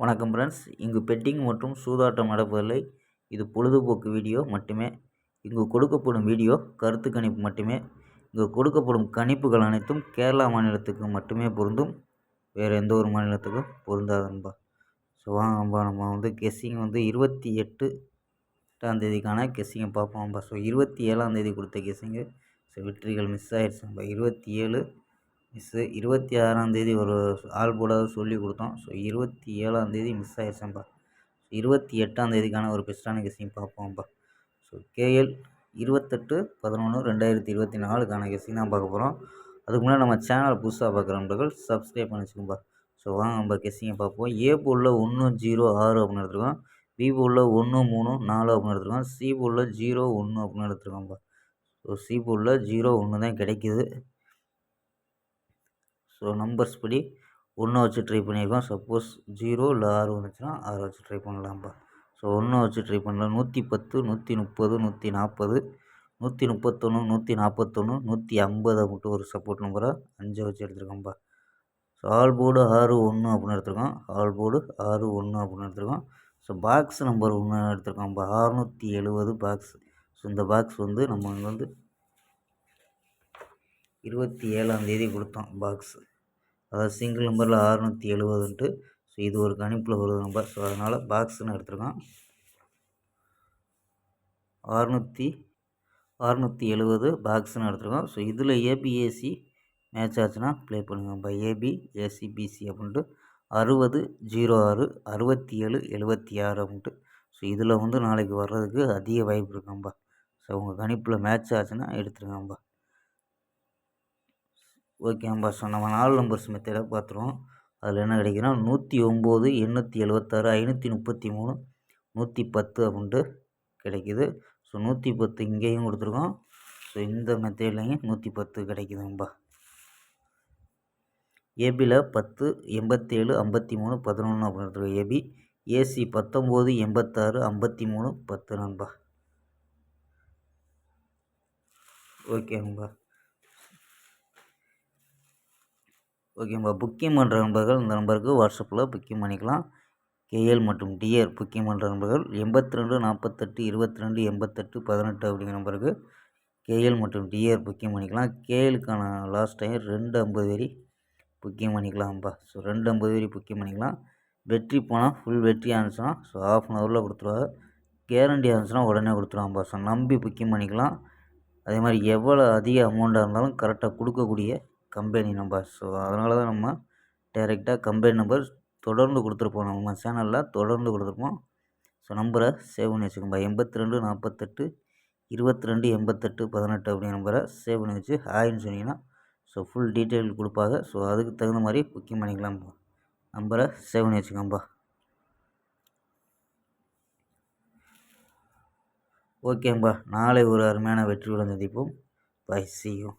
வணக்கம் ஃப்ரெண்ட்ஸ். இங்கு பெட்டிங் மற்றும் சூதாட்டம் நடப்பதில்லை. இது பொழுதுபோக்கு வீடியோ மட்டுமே. இங்கு கொடுக்கப்படும் வீடியோ கருத்து கணிப்பு மட்டுமே. இங்கு கொடுக்கப்படும் கணிப்புகள் அனைத்தும் கேரளா மாநிலத்துக்கு மட்டுமே பொருந்தும். வேறு எந்த ஒரு மாநிலத்துக்கும் பொருந்தாது நண்பா. ஸோ வாங்க நண்பா, நம்ம கெஸ்ஸிங் 28ஆம் தேதிக்கான கெஸ்ஸிங்கை பார்ப்போம் நண்பா. ஸோ 27ஆம் தேதி கொடுத்த கெஸ்ஸிங்கு வெற்றிகள் மிஸ் ஆயிடுச்சு நண்பா. 27 மிஸ்ஸு. 26ஆம் தேதி ஒரு ஆள் போடாத சொல்லி கொடுத்தோம். ஸோ 27ஆம் தேதி மிஸ் ஆயிடுச்சேன்பா. 28ஆம் தேதிக்கான ஒரு பெஸ்ட்டான கெஸ்ஸிங் பார்ப்போம்ப்பா. ஸோ கேஎல் 28/11/2024க்கான கெஸ்ஸிங் தான் பார்க்க போகிறோம். அதுக்கு முன்னாடி நம்ம சேனல் புதுசாக பார்க்குற நண்பர்கள் சப்ஸ்கிரைப் பண்ணி வச்சுக்கோம்பா. ஸோ வாங்க நம்ம கெஸ்ஸிங்கை பார்ப்போம். ஏ போலில் 106 அப்படின்னு எடுத்துருக்கோம். பி போலில் 134 அப்படின்னு எடுத்துருக்கோம். சி போலில் 01 அப்படின்னு எடுத்துருக்கோம்ப்பா. ஸோ சி போலில் 01 தான் கிடைக்கிது. ஸோ நம்பர்ஸ் படி 1 வச்சு ட்ரை பண்ணியிருக்கோம். சப்போஸ் 0 இல்லை 6 வந்துச்சுன்னா 6 வச்சு ட்ரை பண்ணலாம்ப்பா. ஸோ 1 வச்சு ட்ரை பண்ணலாம். 110, 130, 140, 131, 141, 150 மட்டும் ஒரு சப்போர்ட் நம்பராக 5 வச்சு எடுத்துருக்கோம்ப்பா. ஸோ ஆல் போர்டு 61 அப்படின்னு எடுத்துருக்கோம். ஆல் போர்டு 61 அப்படின்னு எடுத்துருக்கோம். So box number 1 எடுத்துருக்கோம்ப்பா. 670 box. So இந்த பாக்ஸ் நம்ம 27ஆம் தேதி கொடுத்தோம் பாக்ஸ். அதாவது சிங்கிள் நம்பரில் 670ன்ட்டு. ஸோ இது ஒரு கணிப்பில் ஒரு நம்பர். ஸோ அதனால் பாக்ஸ்ன்னு எடுத்துருக்கோம். 670 பாக்ஸ்ன்னு எடுத்துருக்கோம். ஸோ இதில் ஏபிஏசி மேட்ச் ஆச்சுன்னா ப்ளே பண்ணுங்கப்பா. ஏபி ஏசி பிசி அப்படின்ட்டு 60 06 67 76 அப்படின்ட்டு. ஸோ இதில் நாளைக்கு வர்றதுக்கு அதிக வாய்ப்பு இருக்காம்பா. ஸோ உங்கள் கணிப்பில் மேட்ச் ஆச்சுன்னா எடுத்துருங்கப்பா. ஓகேம்பா. ஸோ நம்ம 4 நம்பர்ஸ் மெத்தடை பார்த்துருவோம். அதில் என்ன கிடைக்குன்னா 109, 876, 533, 110 அப்படின்ட்டு கிடைக்கிது. ஸோ 110 இங்கேயும் கொடுத்துருக்கோம். ஸோ இந்த மெத்தட்லையும் 110 கிடைக்குதுங்கப்பா. ஏபியில் 10, 87, 53, 11 அப்படின்னு எடுத்துருக்கோம் ஏபி. ஏசி 19, 86, 53, 10 நண்பா. ஓகேங்கப்பா. புக்கிங் பண்ணுற நண்பர்கள் இந்த நம்பருக்கு வாட்ஸ்அப்பில் புக்கிங் பண்ணிக்கலாம். கேஎல் மற்றும் டிஆர் புக்கிங் பண்ணுற நண்பர்கள் 82 48 22 88 18 அப்படிங்கிற நம்பருக்கு கேஎல் மற்றும் டிஆர் புக்கிங் பண்ணிக்கலாம். கேஎலுக்கான லாஸ்ட் டைம் 250 வரி புக்கிங் பண்ணிக்கலாம்ப்பா. ஸோ 250 வரி புக்கிங் பண்ணிக்கலாம். வெற்றி போனால் ஃபுல் வெற்றி ஆனிச்சுன்னா ஸோ ½ அன் ஹவரில் கொடுத்துருவாங்க. கேரண்டி ஆனிச்சுன்னா உடனே கொடுத்துருவாங்கப்பா. ஸோ நம்பி புக்கிங் பண்ணிக்கலாம். அதே மாதிரி எவ்வளோ அதிக அமௌண்ட்டாக இருந்தாலும் கரெக்டாக கொடுக்கக்கூடிய கம்பெனி நம்பர். ஸோ அதனால தான் நம்ம டைரெக்டாக கம்பெனி நம்பர் தொடர்ந்து கொடுத்துருப்போம். நம்ம சேனலில் தொடர்ந்து கொடுத்துருப்போம். ஸோ நம்பரை சேவ் பண்ணி வச்சுக்கோம்பா. 82 48 22 88 18 அப்படிங்கிற நம்பரை சேவ் பண்ணி வச்சு ஹாய்ன்னு சொன்னீங்கன்னா ஸோ ஃபுல் டீட்டெயில் கொடுப்பாங்க. ஸோ அதுக்கு தகுந்த மாதிரி புக்கிங் பண்ணிக்கலாம்ப்பா. நம்பரை சேவ் பண்ணி வச்சுக்கோம்பா. ஓகேம்பா. நாளை ஒரு அருமையான வெற்றியுடன் சந்திப்போம். Bye, see you.